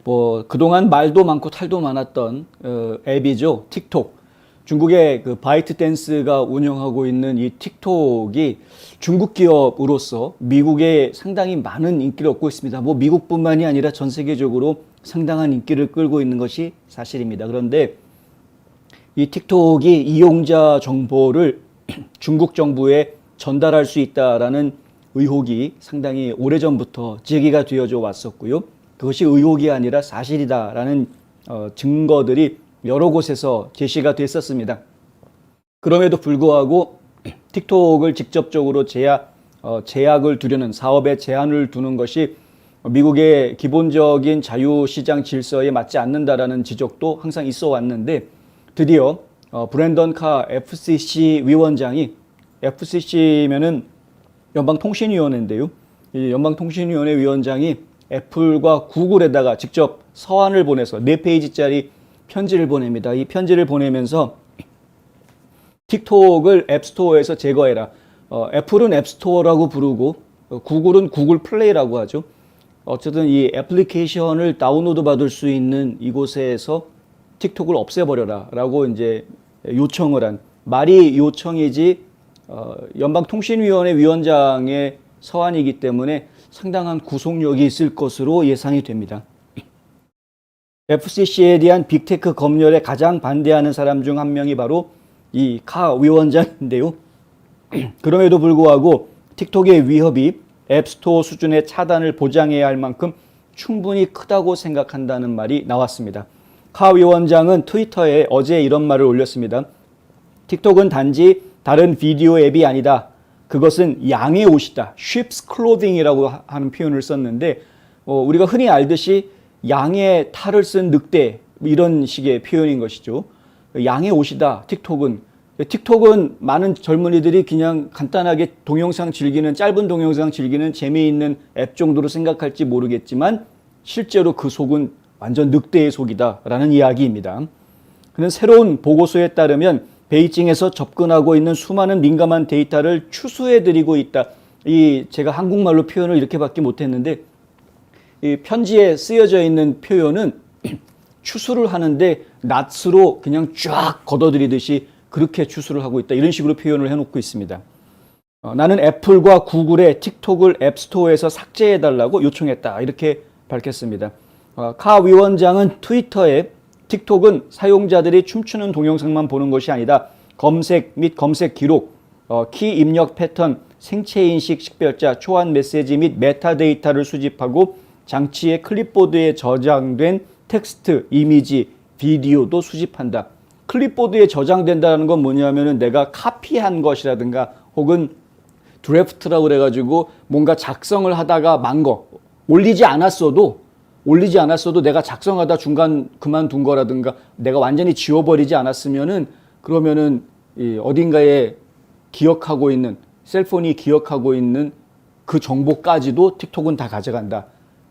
뭐 그동안 말도 많고 탈도 많았던 앱이죠. 틱톡. 중국의 그 바이트댄스가 운영하고 있는 이 틱톡이 중국 기업으로서 미국에 상당히 많은 인기를 얻고 있습니다. 뭐 미국뿐만이 아니라 전 세계적으로 상당한 인기를 끌고 있는 것이 사실입니다. 그런데 이 틱톡이 이용자 정보를 중국 정부에 전달할 수 있다라는 의혹이 상당히 오래전부터 제기가 되어져 왔었고요. 그것이 의혹이 아니라 사실이다라는 증거들이 여러 곳에서 제시가 됐었습니다. 그럼에도 불구하고 틱톡을 직접적으로 제약을 두려는 사업에 제한을 두는 것이 미국의 기본적인 자유시장 질서에 맞지 않는다라는 지적도 항상 있어 왔는데 드디어 브랜던 카 FCC 위원장이 FCC면은 연방통신위원회인데요. 이 연방통신위원회 위원장이 애플과 구글에다가 직접 서한을 보내서 4페이지짜리 편지를 보냅니다. 이 편지를 보내면서 틱톡을 앱스토어에서 제거해라. 애플은 앱스토어라고 부르고 구글은 구글 플레이라고 하죠. 어쨌든 이 애플리케이션을 다운로드 받을 수 있는 이곳에서 틱톡을 없애버려라 라고 이제 요청을 한, 말이 요청이지 연방통신위원회 위원장의 서한이기 때문에 상당한 구속력이 있을 것으로 예상이 됩니다. FCC에 대한 빅테크 검열에 가장 반대하는 사람 중 한 명이 바로 이 카 위원장인데요. 그럼에도 불구하고 틱톡의 위협이 앱스토어 수준의 차단을 보장해야 할 만큼 충분히 크다고 생각한다는 말이 나왔습니다. 카 위원장은 트위터에 어제 이런 말을 올렸습니다. 틱톡은 단지 다른 비디오 앱이 아니다. 그것은 양의 옷이다. sheep's clothing이라고 하는 표현을 썼는데 우리가 흔히 알듯이 양의 탈을 쓴 늑대 이런 식의 표현인 것이죠. 양의 옷이다. 틱톡은 많은 젊은이들이 그냥 간단하게 동영상 즐기는, 짧은 동영상 즐기는 재미있는 앱 정도로 생각할지 모르겠지만 실제로 그 속은 완전 늑대의 속이다라는 이야기입니다. 그는 새로운 보고서에 따르면 베이징에서 접근하고 있는 수많은 민감한 데이터를 추수해드리고 있다. 제가 한국말로 표현을 이렇게밖에 못했는데 이 편지에 쓰여져 있는 표현은 추수를 하는데 낫스로 그냥 쫙 걷어들이듯이 그렇게 추수를 하고 있다. 이런 식으로 표현을 해놓고 있습니다. 나는 애플과 구글에 틱톡을 앱스토어에서 삭제해달라고 요청했다. 이렇게 밝혔습니다. 카 위원장은 트위터에 틱톡은 사용자들이 춤추는 동영상만 보는 것이 아니다. 검색 및 검색 기록, 키 입력 패턴, 생체인식 식별자, 초안 메시지 및 메타데이터를 수집하고 장치의 클립보드에 저장된 텍스트, 이미지, 비디오도 수집한다. 클립보드에 저장된다는 건 뭐냐면은 내가 카피한 것이라든가 혹은 드래프트라고 그래가지고 뭔가 작성을 하다가 만 거, 올리지 않았어도 내가 작성하다 중간 그만둔 거라든가 내가 완전히 지워버리지 않았으면은 그러면은 어딘가에 기억하고 있는, 셀폰이 기억하고 있는 그 정보까지도 틱톡은 다 가져간다.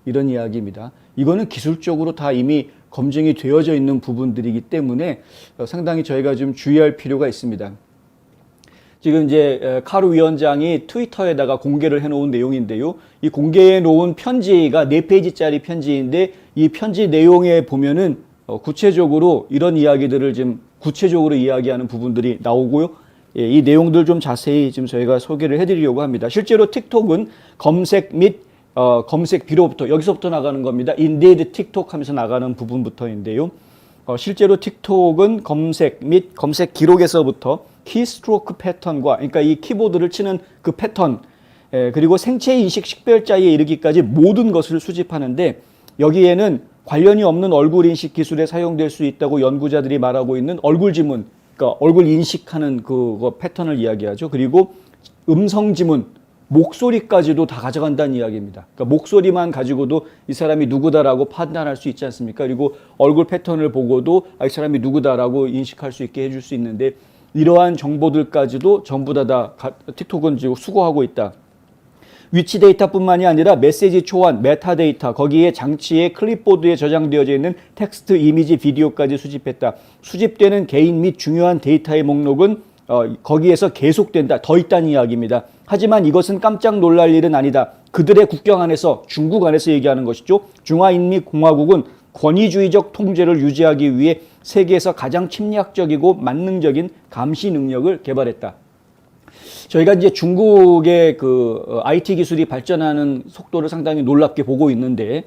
이런 이야기입니다. 이거는 기술적으로 다 이미 검증이 되어져 있는 부분들이기 때문에 상당히 저희가 좀 주의할 필요가 있습니다. 지금 이제 카루 위원장이 트위터에다가 공개를 해놓은 내용인데요. 이 공개해 놓은 편지가 4페이지짜리 편지인데 이 편지 내용에 보면은 구체적으로 이런 이야기들을 좀 구체적으로 이야기하는 부분들이 나오고요. 이 내용들 좀 자세히 지금 저희가 소개를 해드리려고 합니다. 실제로 틱톡은 검색 및 검색 비로부터 여기서부터 나가는 겁니다. 인데이드 틱톡 하면서 나가는 부분부터인데요. 실제로 틱톡은 검색 및 검색 기록에서부터 키스트로크 패턴과 그러니까 이 키보드를 치는 그 패턴 그리고 생체 인식 식별자에 이르기까지 모든 것을 수집하는데 여기에는 관련이 없는 얼굴 인식 기술에 사용될 수 있다고 연구자들이 말하고 있는 얼굴 지문, 그러니까 얼굴 인식하는 그 패턴을 이야기하죠. 그리고 음성 지문, 목소리까지도 다 가져간다는 이야기입니다. 그러니까 목소리만 가지고도 이 사람이 누구다라고 판단할 수 있지 않습니까? 그리고 얼굴 패턴을 보고도 이 사람이 누구다라고 인식할 수 있게 해줄 수 있는데 이러한 정보들까지도 전부 다 틱톡은 지금 수거하고 있다. 위치 데이터뿐만이 아니라 메시지 초안, 메타데이터, 거기에 장치의 클립보드에 저장되어져 있는 텍스트, 이미지, 비디오까지 수집했다. 수집되는 개인 및 중요한 데이터의 목록은 거기에서 계속된다. 더 있다는 이야기입니다. 하지만 이것은 깜짝 놀랄 일은 아니다. 그들의 국경 안에서, 중국 안에서 얘기하는 것이죠. 중화인민공화국은 권위주의적 통제를 유지하기 위해 세계에서 가장 침략적이고 만능적인 감시 능력을 개발했다. 저희가 이제 중국의 그 IT 기술이 발전하는 속도를 상당히 놀랍게 보고 있는데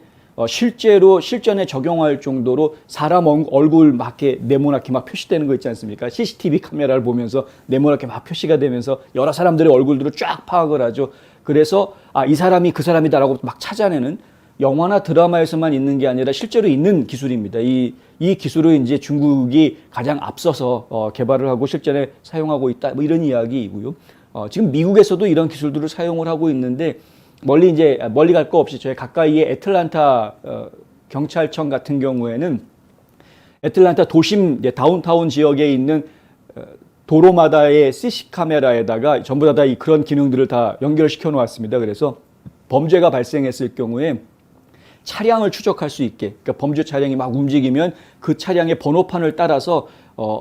실제로 실전에 적용할 정도로 사람 얼굴 막 이렇게 네모나게 막 표시되는 거 있지 않습니까? CCTV 카메라를 보면서 네모나게 막 표시가 되면서 여러 사람들의 얼굴들을 쫙 파악을 하죠. 그래서 이 사람이 그 사람이다라고 막 찾아내는, 영화나 드라마에서만 있는 게 아니라 실제로 있는 기술입니다. 이 기술을 이제 중국이 가장 앞서서 개발을 하고 실전에 사용하고 있다, 뭐 이런 이야기이고요. 지금 미국에서도 이런 기술들을 사용을 하고 있는데 멀리 갈 거 없이 저희 가까이의 애틀란타 경찰청 같은 경우에는 애틀란타 도심 다운타운 지역에 있는 도로마다의 CC 카메라에다가 전부 다 그런 기능들을 다 연결시켜 놓았습니다. 그래서 범죄가 발생했을 경우에 차량을 추적할 수 있게, 그러니까 범죄 차량이 막 움직이면 그 차량의 번호판을 따라서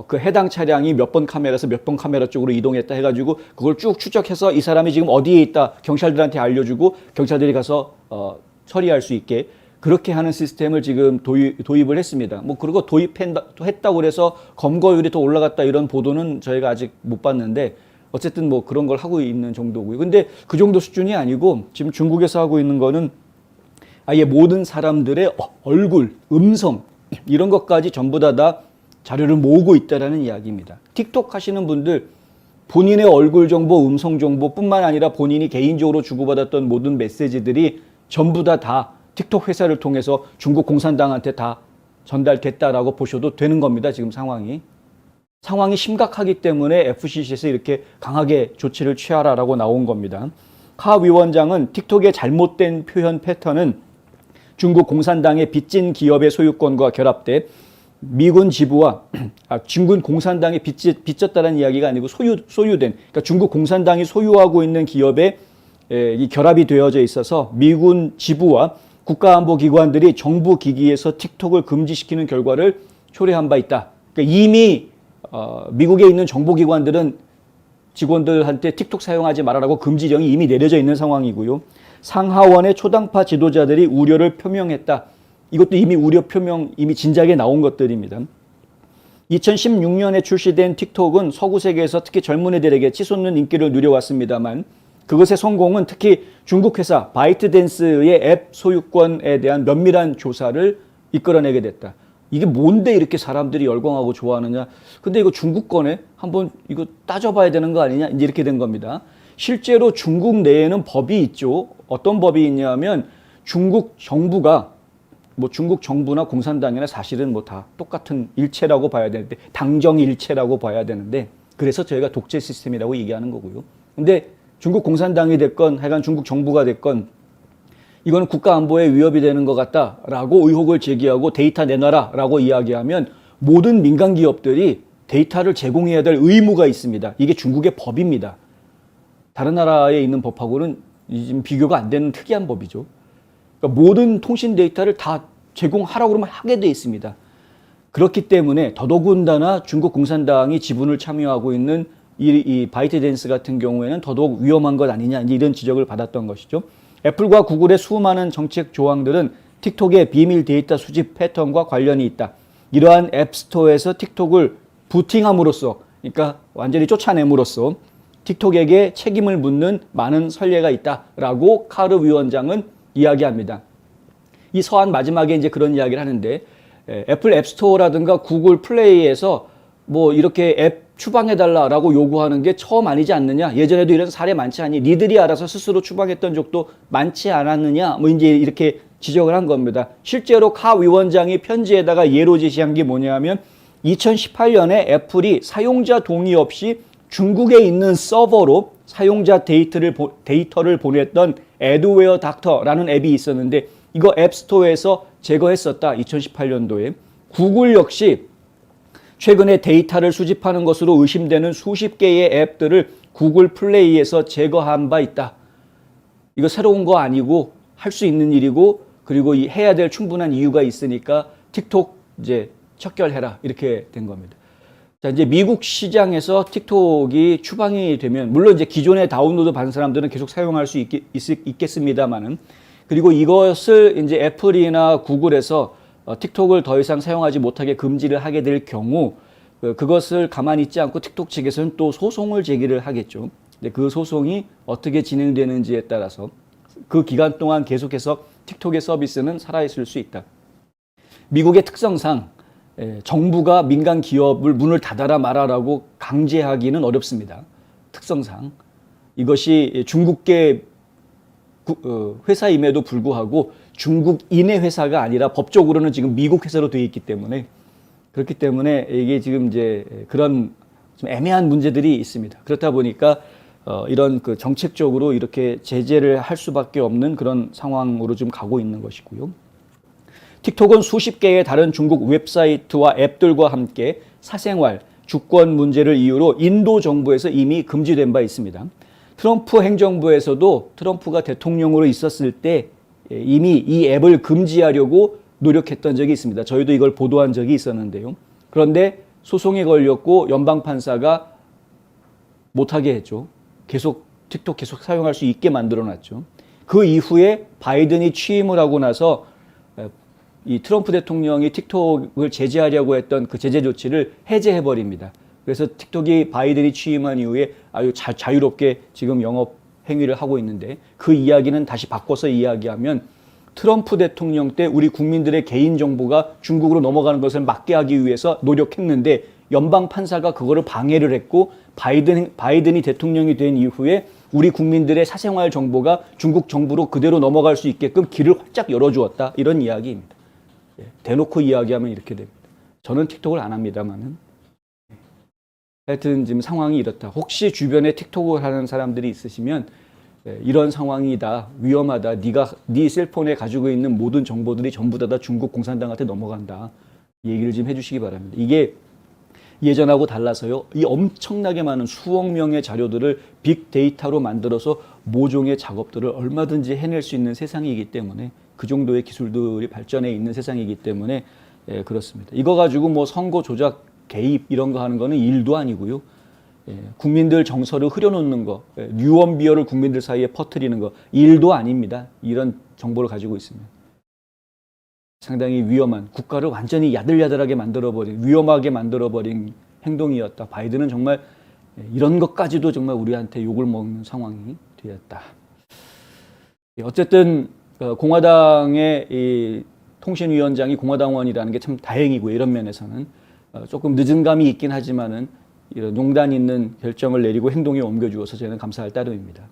그 해당 차량이 몇 번 카메라에서 몇 번 카메라 쪽으로 이동했다 해가지고 그걸 쭉 추적해서 이 사람이 지금 어디에 있다 경찰들한테 알려주고 경찰들이 가서 처리할 수 있게 그렇게 하는 시스템을 지금 도입을 했습니다. 뭐 그리고 도입했다고 그래서 검거율이 더 올라갔다 이런 보도는 저희가 아직 못 봤는데 어쨌든 뭐 그런 걸 하고 있는 정도고요. 근데 그 정도 수준이 아니고 지금 중국에서 하고 있는 거는 아예 모든 사람들의 얼굴, 음성 이런 것까지 전부 다 자료를 모으고 있다라는 이야기입니다. 틱톡 하시는 분들 본인의 얼굴 정보, 음성 정보뿐만 아니라 본인이 개인적으로 주고받았던 모든 메시지들이 전부 다 틱톡 회사를 통해서 중국 공산당한테 다 전달됐다라고 보셔도 되는 겁니다. 지금 상황이 심각하기 때문에 FCC에서 이렇게 강하게 조치를 취하라라고 나온 겁니다. 카 위원장은 틱톡의 잘못된 표현 패턴은 중국 공산당의 빚진 기업의 소유권과 결합돼 미군 지부와 중국 공산당이 빚졌다는 이야기가 아니고 소유된, 그러니까 중국 공산당이 소유하고 있는 기업에 이 결합이 되어져 있어서 미군 지부와 국가안보기관들이 정부 기기에서 틱톡을 금지시키는 결과를 초래한 바 있다. 그러니까 이미 미국에 있는 정보기관들은 직원들한테 틱톡 사용하지 말아라고 금지령이 이미 내려져 있는 상황이고요. 상하원의 초당파 지도자들이 우려를 표명했다. 이것도 이미 우려 표명, 이미 진작에 나온 것들입니다. 2016년에 출시된 틱톡은 서구 세계에서 특히 젊은 애들에게 치솟는 인기를 누려왔습니다만 그것의 성공은 특히 중국 회사 바이트댄스의 앱 소유권에 대한 면밀한 조사를 이끌어내게 됐다. 이게 뭔데 이렇게 사람들이 열광하고 좋아하느냐. 근데 이거 중국 거네. 한번 이거 따져봐야 되는 거 아니냐. 이제 이렇게 된 겁니다. 실제로 중국 내에는 법이 있죠. 어떤 법이 있냐면 중국 정부가 중국 정부나 공산당이나 사실은 다 똑같은 일체라고 봐야 되는데 당정 일체라고 봐야 되는데 그래서 저희가 독재 시스템이라고 얘기하는 거고요. 근데 중국 공산당이 됐건 하여간 중국 정부가 됐건 이거는 국가 안보에 위협이 되는 것 같다라고 의혹을 제기하고 데이터 내놔라라고 이야기하면 모든 민간 기업들이 데이터를 제공해야 될 의무가 있습니다. 이게 중국의 법입니다. 다른 나라에 있는 법하고는 지금 비교가 안 되는 특이한 법이죠. 그러니까 모든 통신 데이터를 다 제공하라고 그러면 하게 돼 있습니다. 그렇기 때문에 더더군다나 중국 공산당이 지분을 참여하고 있는 이 바이트댄스 같은 경우에는 더더욱 위험한 것 아니냐 이런 지적을 받았던 것이죠. 애플과 구글의 수많은 정책 조항들은 틱톡의 비밀 데이터 수집 패턴과 관련이 있다. 이러한 앱스토어에서 틱톡을 부팅함으로써, 그러니까 완전히 쫓아냄으로써 틱톡에게 책임을 묻는 많은 선례가 있다라고 카르 위원장은 이야기합니다. 이 서한 마지막에 이제 그런 이야기를 하는데 애플 앱스토어라든가 구글 플레이에서 이렇게 앱 추방해달라라고 요구하는 게 처음 아니지 않느냐. 예전에도 이런 사례 많지 않니. 니들이 알아서 스스로 추방했던 적도 많지 않았느냐. 이제 이렇게 지적을 한 겁니다. 실제로 카 위원장이 편지에다가 예로 제시한 게 뭐냐면 2018년에 애플이 사용자 동의 없이 중국에 있는 서버로 사용자 데이터를 보냈던 애드웨어 닥터라는 앱이 있었는데 이거 앱스토어에서 제거했었다. 2018년도에. 구글 역시 최근에 데이터를 수집하는 것으로 의심되는 수십 개의 앱들을 구글 플레이에서 제거한 바 있다. 이거 새로운 거 아니고 할 수 있는 일이고 그리고 해야 될 충분한 이유가 있으니까 틱톡 이제 척결해라 이렇게 된 겁니다. 자, 이제 미국 시장에서 틱톡이 추방이 되면 물론 이제 기존에 다운로드 받은 사람들은 계속 사용할 수 있겠습니다만은 그리고 이것을 이제 애플이나 구글에서 틱톡을 더 이상 사용하지 못하게 금지를 하게 될 경우 그것을 가만히 있지 않고 틱톡 측에서는 또 소송을 제기를 하겠죠. 근데 그 소송이 어떻게 진행되는지에 따라서 그 기간 동안 계속해서 틱톡의 서비스는 살아있을 수 있다. 미국의 특성상 정부가 민간 기업을 문을 닫아라 말아라고 강제하기는 어렵습니다. 특성상. 이것이 중국계 회사임에도 불구하고 중국인의 회사가 아니라 법적으로는 지금 미국 회사로 되어 있기 때문에 그렇기 때문에 이게 지금 이제 그런 좀 애매한 문제들이 있습니다. 그렇다 보니까 이런 그 정책적으로 이렇게 제재를 할 수밖에 없는 그런 상황으로 좀 가고 있는 것이고요. 틱톡은 수십 개의 다른 중국 웹사이트와 앱들과 함께 사생활, 주권 문제를 이유로 인도 정부에서 이미 금지된 바 있습니다. 트럼프 행정부에서도 트럼프가 대통령으로 있었을 때 이미 이 앱을 금지하려고 노력했던 적이 있습니다. 저희도 이걸 보도한 적이 있었는데요. 그런데 소송에 걸렸고 연방판사가 못하게 했죠. 틱톡 계속 사용할 수 있게 만들어놨죠. 그 이후에 바이든이 취임을 하고 나서 이 트럼프 대통령이 틱톡을 제재하려고 했던 그 제재 조치를 해제해버립니다. 그래서 틱톡이 바이든이 취임한 이후에 아주 자유롭게 지금 영업 행위를 하고 있는데 그 이야기는 다시 바꿔서 이야기하면 트럼프 대통령 때 우리 국민들의 개인정보가 중국으로 넘어가는 것을 막게 하기 위해서 노력했는데 연방 판사가 그거를 방해를 했고 바이든이 대통령이 된 이후에 우리 국민들의 사생활 정보가 중국 정부로 그대로 넘어갈 수 있게끔 길을 활짝 열어주었다. 이런 이야기입니다. 대놓고 이야기하면 이렇게 됩니다. 저는 틱톡을 안 합니다만은. 하여튼 지금 상황이 이렇다. 혹시 주변에 틱톡을 하는 사람들이 있으시면 이런 상황이다, 위험하다, 네 셀폰에 가지고 있는 모든 정보들이 전부 다 중국 공산당한테 넘어간다. 이 얘기를 좀 해주시기 바랍니다. 이게 예전하고 달라서요. 이 엄청나게 많은 수억 명의 자료들을 빅데이터로 만들어서 모종의 작업들을 얼마든지 해낼 수 있는 세상이기 때문에 그 정도의 기술들이 발전해 있는 세상이기 때문에 그렇습니다. 이거 가지고 뭐 선거 조작 개입 이런 거 하는 거는 일도 아니고요. 국민들 정서를 흐려놓는 거, 뉴원비어를 국민들 사이에 퍼뜨리는 거 일도 아닙니다. 이런 정보를 가지고 있으면. 상당히 위험한, 국가를 완전히 야들야들하게 만들어버린, 위험하게 만들어버린 행동이었다. 바이든은 정말 이런 것까지도 정말 우리한테 욕을 먹는 상황이 되었다. 어쨌든 공화당의 이 통신위원장이 공화당원이라는 게 참 다행이고요. 이런 면에서는 조금 늦은 감이 있긴 하지만은 이런 용단 있는 결정을 내리고 행동에 옮겨주어서 저는 감사할 따름입니다.